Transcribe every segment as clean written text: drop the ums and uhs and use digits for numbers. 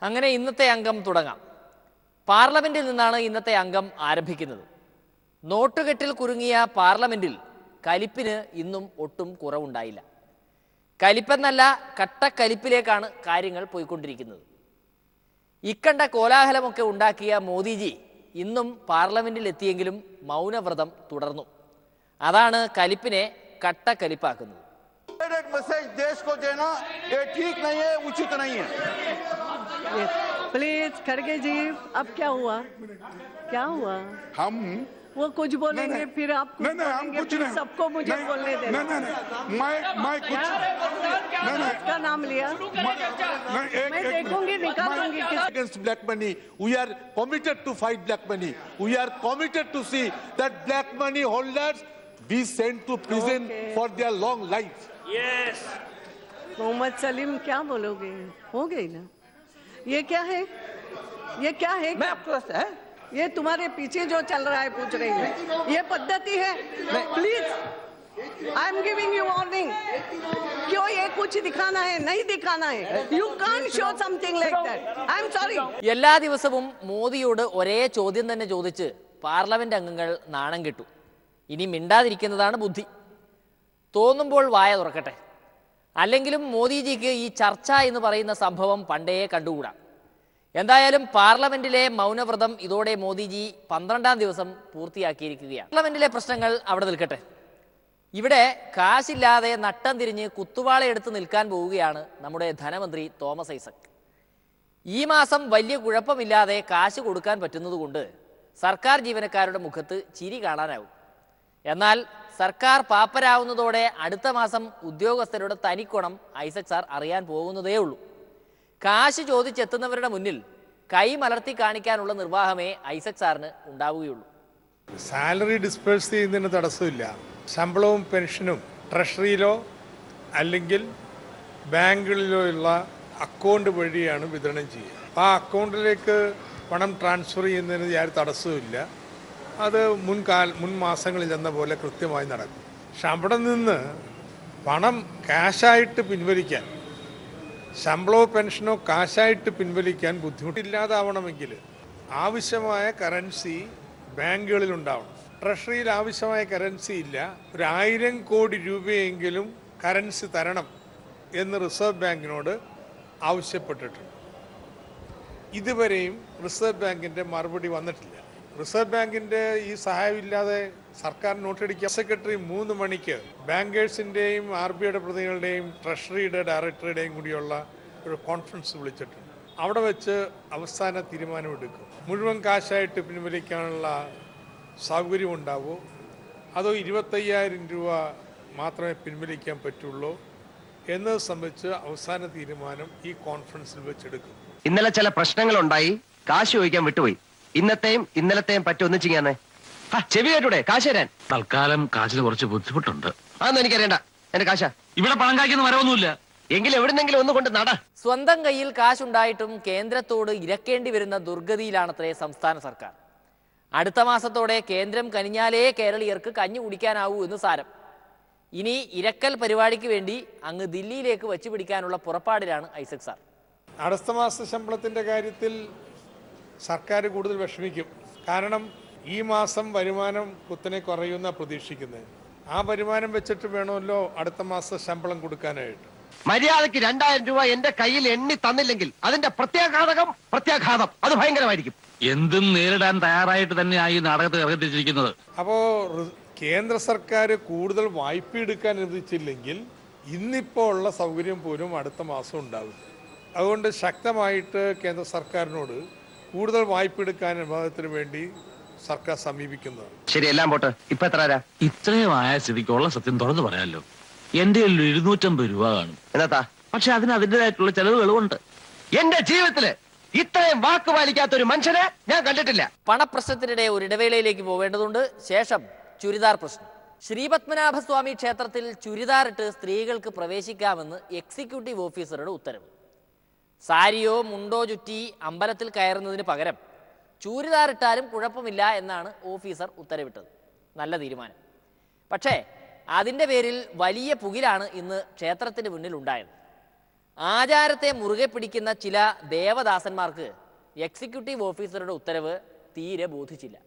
അങ്ങനെ ഇന്നത്തെ അംഗം തുടങ്ങാം. പാർലമെന്റിൽ നിന്നാണ് ഇന്നത്തെ അംഗം ആരംഭിക്കുന്നത്. നോട്ടുകെട്ടിൽ കുരുങ്ങിയ പാർലമെന്റിൽ കലിപ്പിന് ഇന്നും ഒട്ടും കുറവുണ്ടായില്ല. കലിപ്പെന്നല്ല, കട്ടക്കലിപ്പിലേക്കാണ് കാര്യങ്ങൾ പോയിക്കൊണ്ടിരിക്കുന്നത്. ഇക്കണ്ട കോലാഹലമൊക്കെ ഉണ്ടാക്കിയ മോദിജി ഇന്നും പാർലമെന്റിൽ എത്തിയെങ്കിലും മൗനവ്രതം തുടർന്നു. അതാണ് കലിപ്പിനെ കട്ടക്കലിപ്പാക്കുന്നത്. प्लीज खड़गे जी, अब क्या हुआ? क्या हुआ? हम वो कुछ बोलेंगे, फिर आप कुछ बोलेंगे, कुछ फिर नहीं। सबको मुझे बोलने देना। मैं कुछ किसका नाम लिया? मैं देखूंगी, निकालूंगी। Against black money, we are committed to fight black money. We are committed to see that black money holders be sent to prison for their long life. yes Mohammad Salim, क्या बोलोगे? हो गई ना? ये क्या है? ये क्या है? मैं आपके पास है? ये तुम्हारे पीछे जो चल रहा है पूछ रही है, ये पद्धति है? Please, I am giving you warning. क्यों ये कुछ दिखाना है? नहीं दिखाना है. You can't show something like that. I am sorry. എല്ലാ ദിവസവും മോദിയോട് ഒരേ ചോദ്യം തന്നെ ചോദിച്ച് പാർലമെന്റ് അംഗങ്ങൾ നാണം കെട്ടു. ഇനി മിണ്ടാതിരിക്കുന്നതാണ് ബുദ്ധി. തോന്നുമ്പോൾ വായ തുറക്കട്ടെ. അല്ലെങ്കിലും മോദിജിക്ക് ഈ ചർച്ച എന്ന് പറയുന്ന സംഭവം പണ്ടേ കണ്ടുകൂടാ. എന്തായാലും പാർലമെന്റിലെ മൗനവ്രതം ഇതോടെ മോദിജി 12ാം ദിവസം പൂർത്തിയാക്കിയിരിക്കുകയാണ്. പാർലമെന്റിലെ പ്രശ്നങ്ങൾ അവിടെ നിൽക്കട്ടെ. ഇവിടെ കാശില്ലാതെ നട്ടം തിരിഞ്ഞ് കുത്തുവാളയെടുത്ത് നിൽക്കാൻ പോവുകയാണ് നമ്മുടെ ധനമന്ത്രി തോമസ് ഐസക്. ഈ മാസം വലിയ കുഴപ്പമില്ലാതെ കാശ് കൊടുക്കാൻ പറ്റുന്നതുകൊണ്ട് സർക്കാർ ജീവനക്കാരുടെ മുഖത്ത് ചിരി കാണാനാവും. എന്നാൽ സർക്കാർ പാപ്പരാവുന്നതോടെ അടുത്ത മാസം ഉദ്യോഗസ്ഥരുടെ തനിക്കുണം ഐസക് സാർ അറിയാൻ പോകുന്നതേ ഉള്ളൂ. കാശ് ചോദിച്ചെത്തുന്നവരുടെ മുന്നിൽ കൈ മലർത്തി കാണിക്കാനുള്ള നിർവാഹമേ ഐസക് സാറിന് ഉണ്ടാവുകയുള്ളൂ. സാലറി ഡിസ്പേഴ്സ് ചെയ്യുന്നതിന് തടസ്സമില്ല. ശമ്പളവും പെൻഷനും ട്രഷറിയിലോ അല്ലെങ്കിൽ ബാങ്കുകളിലോ ഉള്ള അക്കൗണ്ട് വഴിയാണ് വിതരണം ചെയ്യുക. ആ അക്കൗണ്ടിലേക്ക് പണം ട്രാൻസ്ഫർ ചെയ്യുന്നതിന് യാതൊരു തടസ്സവുമില്ല. അത് മുൻ മാസങ്ങളിൽ എന്ന പോലെ കൃത്യമായി നടക്കും. പക്ഷെ അവിടെ നിന്ന് പണം കാശായിട്ട് പിൻവലിക്കാൻ, ശമ്പളമോ പെൻഷനോ കാശായിട്ട് പിൻവലിക്കാൻ ബുദ്ധിമുട്ടില്ലാതാവണമെങ്കിൽ ആവശ്യമായ കറൻസി ബാങ്കുകളിൽ ഉണ്ടാവണം. ട്രഷറിയിൽ ആവശ്യമായ കറൻസി ഇല്ല. 1000 കോടി രൂപയെങ്കിലും കറൻസി തരണം എന്ന് റിസർവ് ബാങ്കിനോട് ആവശ്യപ്പെട്ടിട്ടുണ്ട്. ഇതുവരെയും റിസർവ് ബാങ്കിൻ്റെ മറുപടി വന്നിട്ടില്ല. റിസർവ് ബാങ്കിൻ്റെ ഈ സഹായമില്ലാതെ സർക്കാർ നോട്ടടിക്കുക. സെക്രട്ടറി 3 മണിക്ക് ബാങ്കേഴ്സിൻ്റെയും RBIയുടെ പ്രതിനിധികളുടെയും ട്രഷറിയുടെ ഡയറക്ടറുടെയും കൂടിയുള്ള ഒരു കോൺഫറൻസ് വിളിച്ചിട്ടുണ്ട്. അവിടെ വെച്ച് അവസാന തീരുമാനമെടുക്കും. മുഴുവൻ കാശായിട്ട് പിൻവലിക്കാനുള്ള സൗകര്യം ഉണ്ടാവുമോ, അതോ 25,000 രൂപ മാത്രമേ പിൻവലിക്കാൻ പറ്റുള്ളൂ എന്നത് സംബന്ധിച്ച് അവസാന തീരുമാനം ഈ കോൺഫറൻസിൽ വെച്ചെടുക്കും. ഇന്നലെ ചില പ്രശ്നങ്ങളുണ്ടായി, കാശ് ചോദിക്കാൻ വിട്ടുപോയി. ഇന്നലത്തെയും പറ്റൊന്നും ചെയ്യാന്നേ. ചെവി കേട്ടൂടെ? കാശ് തരാൻ തൽക്കാലം കാശിന് കുറച്ച് ബുദ്ധിമുട്ടുണ്ട്. അതൊന്നും എനിക്കറിയണ്ട. എന്റെ കാശാ ഇവിടെ പണം കായ്ക്കുന്ന മരമൊന്നുമില്ല. എങ്കിലും എവിടുന്നെങ്കിലും ഒന്ന് കൊണ്ട് നട. സ്വന്തം കയ്യിൽ കാശുണ്ടായിട്ടും കേന്ദ്രത്തോട് ഇരക്കേണ്ടി വരുന്ന ദുർഗതിയിലാണത്രേ സംസ്ഥാന സർക്കാർ. അടുത്ത മാസത്തോടെ കേന്ദ്രം കനിഞ്ഞാലേ കേരളീയർക്ക് കഞ്ഞി കുടിക്കാനാവൂ എന്ന് സാരം. ഇനി ഇരക്കൽ പരിപാടിക്ക് വേണ്ടി അങ്ങ് ദില്ലിയിലേക്ക് വച്ചു പിടിക്കാനുള്ള പുറപ്പാടിലാണ് ഐസക് സാർ. അടുത്ത മാസ ശമ്പളത്തിൻ്റെ കാര്യത്തിൽ സർക്കാർ കൂടുതൽ വിഷമിക്കും. കാരണം ഈ മാസം വരുമാനം കുത്തനെ കുറയുന്ന പ്രതീക്ഷിക്കുന്നത്. ആ വരുമാനം വെച്ചിട്ട് വേണമല്ലോ അടുത്ത മാസം ശമ്പളം കൊടുക്കാനായിട്ട്. മര്യാദയ്ക്ക് 2000 രൂപ എന്റെ കയ്യിൽ എണ്ണി തന്നില്ലെങ്കിൽ അതിന്റെ പ്രത്യാഘാതം അത് ഭയങ്കരമായിരിക്കും. എന്തും നേരിടാൻ തയ്യാറായിട്ട് തന്നെയായി നാടകത്തിൽ ഇറങ്ങിത്തിരിച്ചിരിക്കുന്നത്. അപ്പോൾ കേന്ദ്ര സർക്കാർ കൂടുതൽ വായ്പ എടുക്കാൻ അനുവദിച്ചില്ലെങ്കിൽ ഇന്നിപ്പോൾ ഉള്ള സൗകര്യം പോലും അടുത്ത മാസം ഉണ്ടാവും. അതുകൊണ്ട് ശക്തമായിട്ട് കേന്ദ്ര സർക്കാരിനോട് കൂടുതൽ വായ്പ എടുക്കാൻ അനുവാദത്തിന് വേണ്ടി സർക്കാർ സമീപിക്കുന്നത്. ശരി, എല്ലാം പോട്ടെ. ഇപ്പൊ എത്ര? ഇത്രയും ആയ സ്ഥിതിക്കുള്ള സത്യം തുറന്നു പറയാമല്ലോ. എന്റെ 250 രൂപ കാണും. എന്നാ? പക്ഷെ അതിന് അതിൻ്റെതായിട്ടുള്ള ചെലവുകളുമുണ്ട്. എന്റെ ജീവിതത്തില് ഇത്രയും വാക്ക് പാലിക്കാത്ത ഒരു മനുഷ്യനെ ഞാൻ കണ്ടിട്ടില്ല. പണപ്രശ്നത്തിനിടെ ഒരു ഇടവേളയിലേക്ക് പോവേണ്ടതുണ്ട്. ശേഷം ചുരിദാർ പ്രശ്നം. ശ്രീപത്മനാഭസ്വാമി ക്ഷേത്രത്തിൽ ചുരിദാറിട്ട് സ്ത്രീകൾക്ക് പ്രവേശിക്കാമെന്ന് എക്സിക്യൂട്ടീവ് ഓഫീസറുടെ ഉത്തരവ്. സാരിയോ മുണ്ടോ ചുറ്റി അമ്പലത്തിൽ കയറുന്നതിന് പകരം ചൂരിദാറിട്ടാലും കുഴപ്പമില്ല എന്നാണ് ഓഫീസർ ഉത്തരവിട്ടത്. നല്ല തീരുമാനം. പക്ഷേ അതിൻ്റെ പേരിൽ വലിയ പുകിലാണ് ഇന്ന് ക്ഷേത്രത്തിന് മുന്നിൽ ഉണ്ടായത്. ആചാരത്തെ മുറുകെ പിടിക്കുന്ന ചില ദേവദാസന്മാർക്ക് എക്സിക്യൂട്ടീവ് ഓഫീസറുടെ ഉത്തരവ് തീരെ ബോധിച്ചില്ല.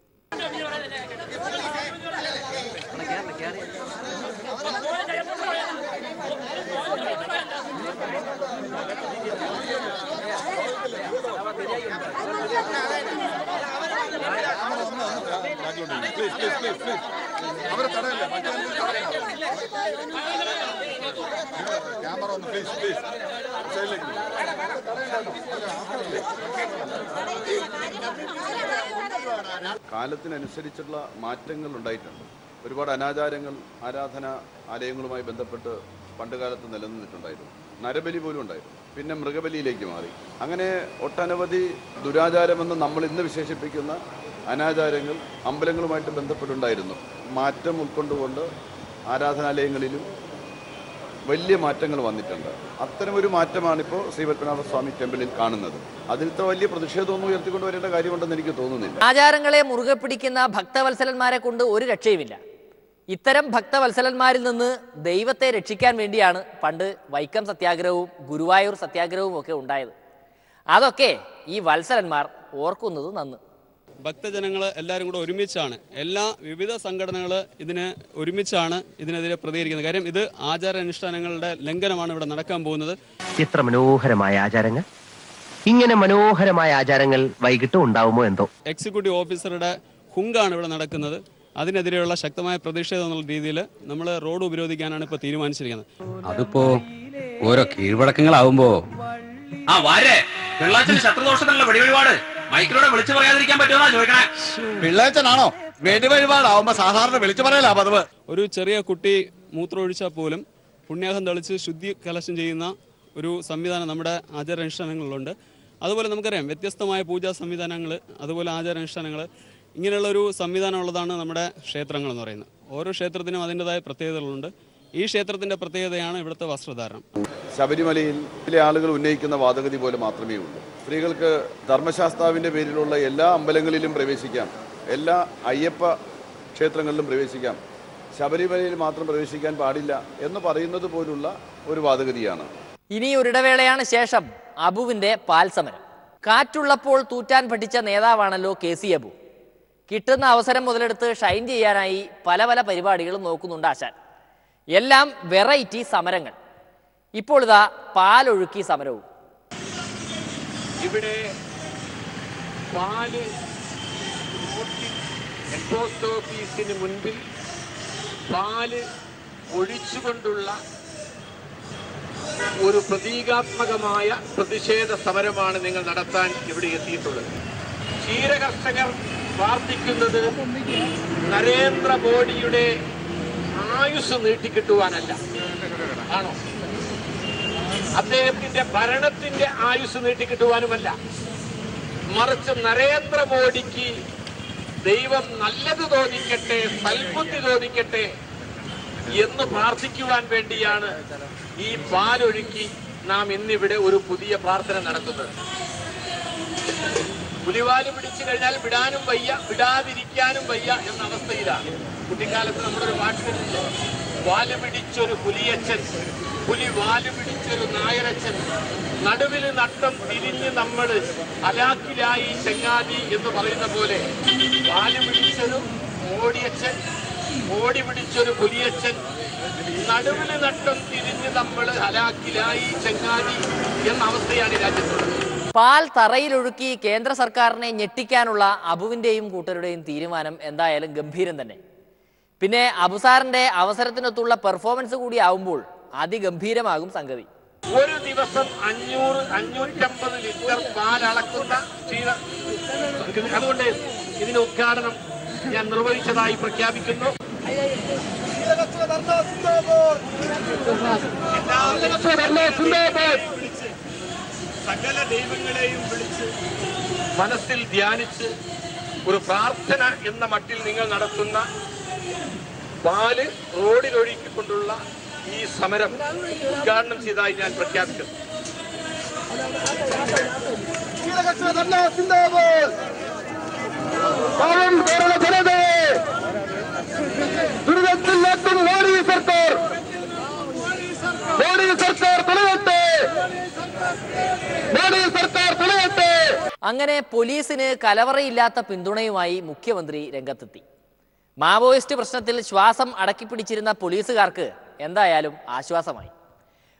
കാലത്തിനനുസരിച്ചുള്ള മാറ്റങ്ങൾ ഉണ്ടായിട്ടുണ്ട്. ഒരുപാട് അനാചാരങ്ങൾ ആരാധനാ ആലയങ്ങളുമായി ബന്ധപ്പെട്ട് പണ്ടുകാലത്ത് നിലനിന്നിട്ടുണ്ടായിരുന്നു. നരബലി പോലും ഉണ്ടായിരുന്നു. പിന്നെ മൃഗബലിയിലേക്ക് മാറി. അങ്ങനെ ഒട്ടനവധി ദുരാചാരമെന്ന് നമ്മൾ ഇന്ന് വിശേഷിപ്പിക്കുന്ന അനാചാരങ്ങൾ അമ്പലങ്ങളുമായിട്ട് ബന്ധപ്പെട്ടുണ്ടായിരുന്നു. മാറ്റം ഉൾക്കൊണ്ടുകൊണ്ട് ആരാധനാലയങ്ങളിലും വലിയ മാറ്റങ്ങൾ വന്നിട്ടുണ്ട്. അത്തരമൊരു മാറ്റമാണിപ്പോൾ ശ്രീ പത്മനാഭസ്വാമി ടെമ്പിളിൽ കാണുന്നത്. അതിലത്തെ വലിയ പ്രതിഷേധമൊന്നും ഉയർത്തിക്കൊണ്ടുവരേണ്ട കാര്യമുണ്ടെന്ന് എനിക്ക് തോന്നുന്നില്ല. ആചാരങ്ങളെ മുറുകെ പിടിക്കുന്ന ഭക്തവത്സലന്മാരെ കൊണ്ട് ഒരു രക്ഷയുമില്ല. ഇത്തരം ഭക്തവത്സലന്മാരിൽ നിന്ന് ദൈവത്തെ രക്ഷിക്കാൻ വേണ്ടിയാണ് പണ്ട് വൈക്കം സത്യാഗ്രഹവും ഗുരുവായൂർ സത്യാഗ്രഹവും ഒക്കെ ഉണ്ടായത്. അതൊക്കെ ഈ വത്സലന്മാർ ഓർക്കുന്നത് നന്ന്. ഭക്തജനങ്ങൾ എല്ലാവരും കൂടെ ഒരുമിച്ചാണ്, വിവിധ സംഘടനകൾ ഒരുമിച്ചാണ് ഇതിനെതിരെ പ്രതികരിക്കുന്നത്. കാര്യം ഇത് ആചാരാനുഷ്ഠാനങ്ങളുടെ ലംഘനമാണ് ഇവിടെ നടക്കാൻ പോകുന്നത്. ഇത്ര മനോഹരമായ ആചാരങ്ങൾ, ഇങ്ങനെ മനോഹരമായ ആചാരങ്ങൾ വൈകിട്ട് ഉണ്ടാവുമോ എന്തോ. എക്സിക്യൂട്ടീവ് ഓഫീസറുടെ ഹുങ്കാണ് ഇവിടെ നടക്കുന്നത്. അതിനെതിരെയുള്ള ശക്തമായ പ്രതിഷേധം എന്നുള്ള രീതിയിൽ നമ്മൾ റോഡ് ഉപരോധിക്കാനാണ് ഇപ്പോൾ തീരുമാനിച്ചിരിക്കുന്നത്. അതിപ്പോ ഓരോ കീഴ്വഴക്കങ്ങളാവുമ്പോ മൈക്കിലൂടെ വിളിച്ചു പറയാതിരിക്കാൻ പറ്റുമോ ചോദിക്കണേ. പിള്ളേച്ചനാണോ വെടിവഴിപാടാവുമ്പോ സാധാരണ വിളിച്ചു പറയലാ പതിവ്. ഒരു ചെറിയ കുട്ടി മൂത്രമൊഴിച്ചാൽ പോലും പുണ്യാഹം തളിച്ച് ശുദ്ധി കലശം ചെയ്യുന്ന ഒരു സംവിധാനം നമ്മുടെ ആചാരാനുഷ്ഠാനങ്ങളിലുണ്ട്. അതുപോലെ നമുക്കറിയാം വ്യത്യസ്തമായ പൂജാ സംവിധാനങ്ങൾ, അതുപോലെ ആചാരാനുഷ്ഠാനങ്ങൾ, ഇങ്ങനെയുള്ള ഒരു സംവിധാനം ഉള്ളതാണ് നമ്മുടെ ക്ഷേത്രങ്ങൾ എന്ന് പറയുന്നത്. ഓരോ ക്ഷേത്രത്തിനും അതിൻ്റെതായ പ്രത്യേകതകളുണ്ട്. ഈ ക്ഷേത്രത്തിന്റെ പ്രത്യേകതയാണ് ഇവിടുത്തെ വസ്ത്രധാരണം. ശബരിമലയിലെ ആളുകൾ ഉന്നയിക്കുന്ന വാദഗതി പോലെ മാത്രമേ ഉള്ളൂ. സ്ത്രീകൾക്ക് ധർമ്മശാസ്താവിൻ്റെ പേരിലുള്ള എല്ലാ അമ്പലങ്ങളിലും പ്രവേശിക്കാം, എല്ലാ അയ്യപ്പ ക്ഷേത്രങ്ങളിലും പ്രവേശിക്കാം, ശബരിമലയിൽ മാത്രം പ്രവേശിക്കാൻ പാടില്ല എന്ന് പറയുന്നത് പോലുള്ള ഒരു വാദഗതിയാണ്. ഇനി ഒരിടവേളയാണ് ശേഷം അബുവിന്റെ പാൽ സമരം. കാറ്റുള്ളപ്പോൾ തൂറ്റാൻ പഠിച്ച നേതാവാണല്ലോ KC അബു. കിട്ടുന്ന അവസരം മുതലെടുത്ത് ഷൈൻ ചെയ്യാനായി പല പല പരിപാടികളും നോക്കുന്നുണ്ട് ആശാൻ. എല്ലാം വെറൈറ്റി സമരങ്ങൾ. ഇപ്പോൾ ഇതാ പാലൊഴുക്കി സമരവും. ഇവിടെ പോസ്റ്റ് ഓഫീസിന് മുൻപിൽ പാല് ഒഴിച്ചുകൊണ്ടുള്ള ഒരു പ്രതീകാത്മകമായ പ്രതിഷേധ സമരമാണ് നിങ്ങൾ നടത്താൻ ഇവിടെ എത്തിയിട്ടുള്ളത്. ക്ഷീരകർഷകർ പ്രാർത്ഥിക്കുന്നത് നരേന്ദ്രമോദിയുടെ ആയുസ് നീട്ടിക്കിട്ടുവാനല്ല, ആണോ? അദ്ദേഹത്തിന്റെ ഭരണത്തിന്റെ ആയുസ് നീട്ടിക്കിട്ടുവാനുമല്ല, മറിച്ച് നരേന്ദ്രമോദിക്ക് ദൈവം നല്ലത് തോന്നിക്കട്ടെ, സൽബുദ്ധി തോന്നിക്കട്ടെ എന്ന് പ്രാർത്ഥിക്കുവാൻ വേണ്ടിയാണ് ഈ പാലൊഴുക്കി നാം ഇന്നിവിടെ ഒരു പുതിയ പ്രാർത്ഥന നടത്തുന്നത്. പുലിവാല് പിടിച്ചു കഴിഞ്ഞാൽ വിടാനും വയ്യ, വിടാതിരിക്കാനും വയ്യ എന്ന അവസ്ഥയിലാണ്. കുട്ടിക്കാലത്ത് നമ്മുടെ ഒരു പാട്ടിലില്ലേ, വാല് പിടിച്ചൊരു പുലിയച്ചൻ, പുലി വാല് പിടിച്ചൊരു നായരച്ചൻ, നടുവിൽ നട്ടം തിരിഞ്ഞ് നമ്മൾ ഹലാക്കിലായി ചെങ്ങാതി എന്ന് പറയുന്ന പോലെ വാല് പിടിച്ചൊരു മോടിയച്ചൻ, മോടി പിടിച്ചൊരു പുലിയച്ചൻ, നടുവിൽ നട്ടം തിരിഞ്ഞ് നമ്മൾ ഹലാക്കിലായി ചെങ്ങാതി എന്ന അവസ്ഥയാണ് രാജ്യത്തുള്ളത്. പാൽ തറയിലൊഴുക്കി കേന്ദ്ര സർക്കാരിനെ ഞെട്ടിക്കാനുള്ള അബുവിൻ്റെയും കൂട്ടരുടെയും തീരുമാനം എന്തായാലും ഗംഭീരം തന്നെ. പിന്നെ അബുസാറിന്റെ അവസരത്തിനൊത്തുള്ള പെർഫോമൻസ് കൂടി ആവുമ്പോൾ അതിഗംഭീരമാകും സംഗതി. ഒരു ദിവസം 500-550 ലിറ്റർ പാൽ അളക്കുന്ന അതുകൊണ്ട് ഇതിന്റെ ഉദ്ഘാടനം ഞാൻ നിർവഹിച്ചതായി പ്രഖ്യാപിക്കുന്നു. സകല ദൈവങ്ങളെയും വിളിച്ച് മനസ്സിൽ ധ്യാനിച്ച് ഒരു പ്രാർത്ഥന എന്ന മട്ടിൽ നിങ്ങൾ നടത്തുന്ന പാല് റോഡിലൊഴുക്കിക്കൊണ്ടുള്ള ഈ സമരം ഉദ്ഘാടനം ചെയ്തതായി ഞാൻ പ്രഖ്യാപിക്കുന്നു. ദുരിതത്തിൽ മോഡി സർക്കാർ തുടരട്ടെ. മോദി സർക്കാർ തുണയട്ടെ. അങ്ങനെ പോലീസിന് കലവറയില്ലാത്ത പിന്തുണയുമായി മുഖ്യമന്ത്രി രംഗത്തെത്തി. മാവോയിസ്റ്റ് പ്രശ്നത്തിൽ ശ്വാസം അടക്കിപ്പിടിച്ചിരുന്ന പോലീസുകാർക്ക് എന്തായാലും ആശ്വാസമായി.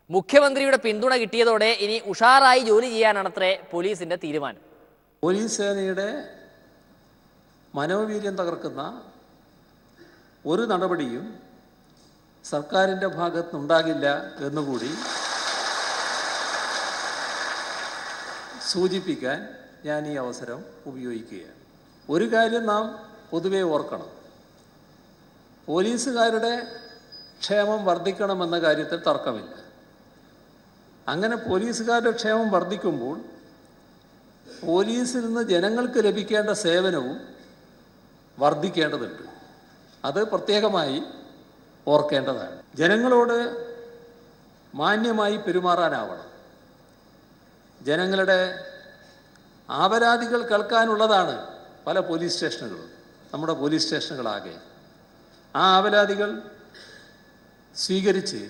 മുഖ്യമന്ത്രിയുടെ പിന്തുണ കിട്ടിയതോടെ ഇനി ഉഷാറായി ജോലി ചെയ്യാനാണത്രേ പോലീസിന്റെ തീരുമാനം. പോലീസ് സേനയുടെ മനോവീര്യം തകർക്കുന്ന ഒരു നടപടിയും സർക്കാരിൻ്റെ ഭാഗത്തുനിന്നുണ്ടാകില്ല എന്നുകൂടി സൂചിപ്പിക്കാൻ ഞാൻ ഈ അവസരം ഉപയോഗിക്കുകയാണ്. ഒരു കാര്യം നാം പൊതുവെ ഓർക്കണം, പോലീസുകാരുടെ ക്ഷേമം വർദ്ധിക്കണമെന്ന കാര്യത്തിൽ തർക്കമില്ല. അങ്ങനെ പോലീസുകാരുടെ ക്ഷേമം വർദ്ധിക്കുമ്പോൾ പോലീസിൽ നിന്ന് ജനങ്ങൾക്ക് ലഭിക്കേണ്ട സേവനവും വർദ്ധിക്കേണ്ടതുണ്ട്. അത് പ്രത്യേകമായി ഓർക്കേണ്ടതാണ്. ജനങ്ങളോട് മാന്യമായി പെരുമാറാനാവണം. ജനങ്ങളുടെ ആപരാധികൾ കേൾക്കാനുള്ളതാണ് പല പോലീസ് സ്റ്റേഷനുകളും, നമ്മുടെ പോലീസ് സ്റ്റേഷനുകളാകെ. ആ ആപരാധികൾ സ്വീകരിച്ച്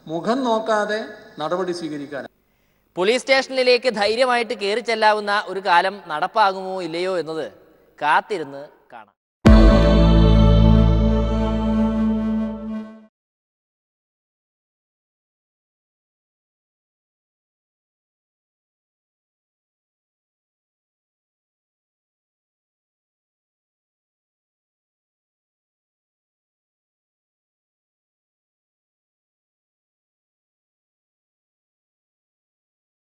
മുഖം നോക്കാതെ നടപടി സ്വീകരിക്കാൻ. പോലീസ് സ്റ്റേഷനിലേക്ക് ധൈര്യമായിട്ട് കയറി ചെല്ലാവുന്ന ഒരു കാലം നടപ്പാകുമോ ഇല്ലയോ എന്നത് കാത്തിരുന്ന്